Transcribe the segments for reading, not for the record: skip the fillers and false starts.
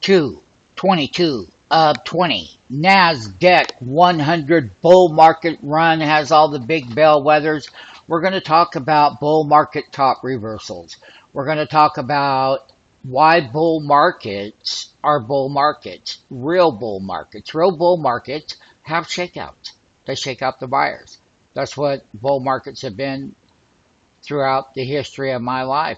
222 of 20. NASDAQ 100 bull market run has all the big bellwethers. We're going to talk about bull market top reversals. We're going to talk about why bull markets are bull markets. Real bull markets. Real bull markets have shakeouts. They shake out the buyers. That's what bull markets have been throughout the history of my life.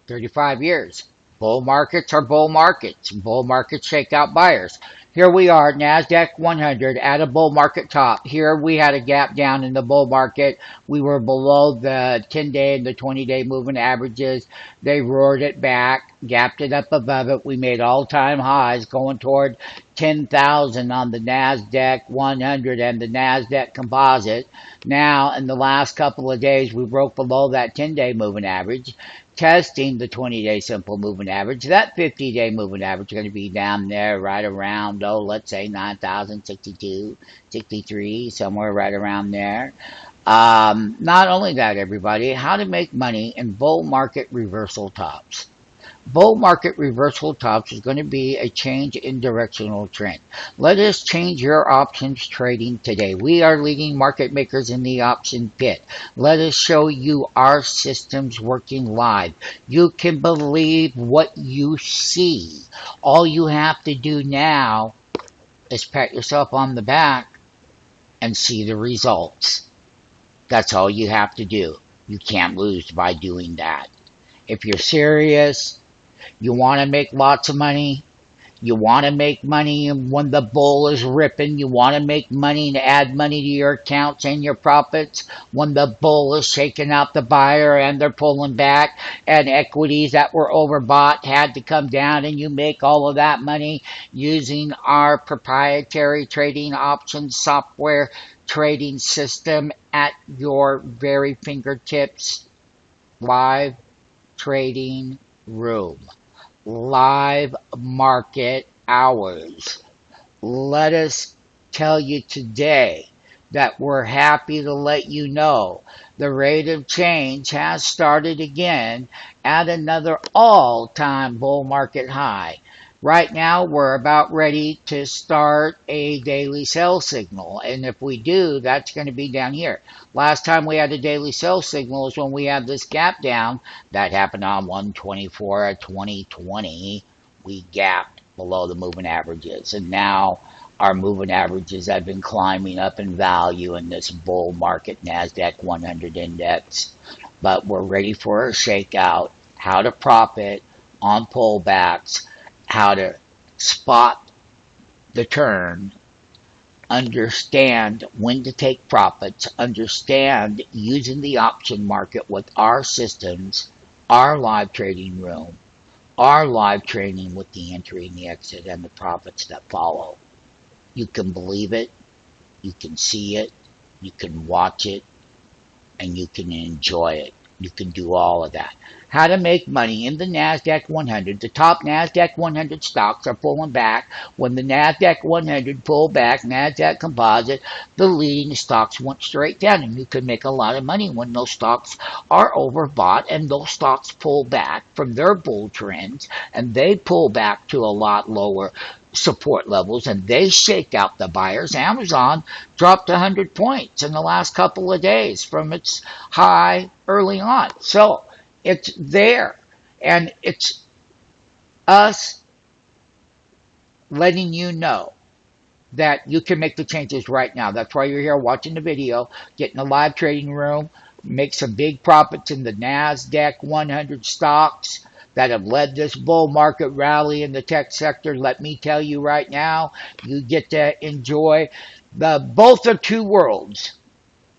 35 years. Bull markets are bull markets. Bull markets shake out buyers. Here we are, NASDAQ 100 at a bull market top. Here we had a gap down in the bull market. We were below the 10-day and the 20-day moving averages. They roared it back, gapped it up above it. We made all-time highs going toward 10,000 on the NASDAQ 100 and the NASDAQ composite. Now, in the last couple of days, we broke below that 10-day moving average, testing the 20-day simple moving average. That 50-day moving average is going to be down there right around, let's say 9,062, 63, somewhere right around there. Not only that, everybody, how to make money in bull market reversal tops. Bull market reversal tops is going to be a change in directional trend. Let us change your options trading today. We are leading market makers in the option pit. Let us show you our systems working live. You can believe what you see. All you have to do now is pat yourself on the back and see the results. That's all you have to do. You can't lose by doing that. If you're serious, you want to make lots of money. You want to make money when the bull is ripping. You want to make money and add money to your accounts and your profits when the bull is shaking out the buyer and they're pulling back and equities that were overbought had to come down, and you make all of that money using our proprietary trading options software trading system at your very fingertips. Live trading room. Live market hours. Let us tell you today that we're happy to let you know the rate of change has started again at another all-time bull market high. Right now, we're about ready to start a daily sell signal. And if we do, that's going to be down here. Last time we had a daily sell signal is when we had this gap down. That happened on 124 of 2020. We gapped below the moving averages. And now our moving averages have been climbing up in value in this bull market NASDAQ 100 index. But we're ready for a shakeout. How to profit on pullbacks. How to spot the turn, understand when to take profits, understand using the option market with our systems, our live trading room, our live trading with the entry and the exit and the profits that follow. You can believe it, you can see it, you can watch it, and you can enjoy it. You can do all of that. How to make money in the NASDAQ 100. The top NASDAQ 100 stocks are pulling back. When the NASDAQ 100 pulled back, NASDAQ composite, the leading stocks went straight down. And you can make a lot of money when those stocks are overbought and those stocks pull back from their bull trends. And they pull back to a lot lower support levels and they shake out the buyers. Amazon dropped 100 points in the last couple of days from its high early on. So it's there, and it's us letting you know that you can make the changes right now. That's why you're here watching the video, get in the live trading room, make some big profits in the NASDAQ 100 stocks that have led this bull market rally in the tech sector. Let me tell you right now, you get to enjoy both of two worlds.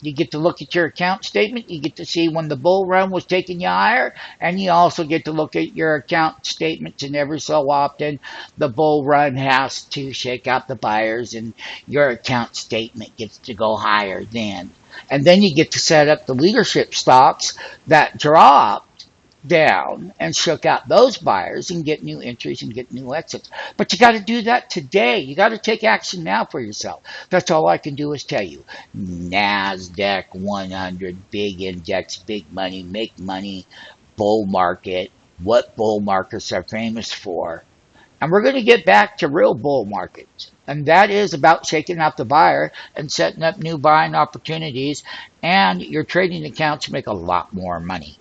You get to look at your account statement. You get to see when the bull run was taking you higher. And you also get to look at your account statements. And every so often, the bull run has to shake out the buyers. And your account statement gets to go higher then. And then you get to set up the leadership stocks that dropped down and shook out those buyers and get new entries and get new exits. But you got to do that today. You got to take action now for yourself. That's all I can do is tell you. NASDAQ 100, big index, big money, make money, bull market. What bull markets are famous for? And we're going to get back to real bull markets. And that is about shaking out the buyer and setting up new buying opportunities. And your trading accounts make a lot more money.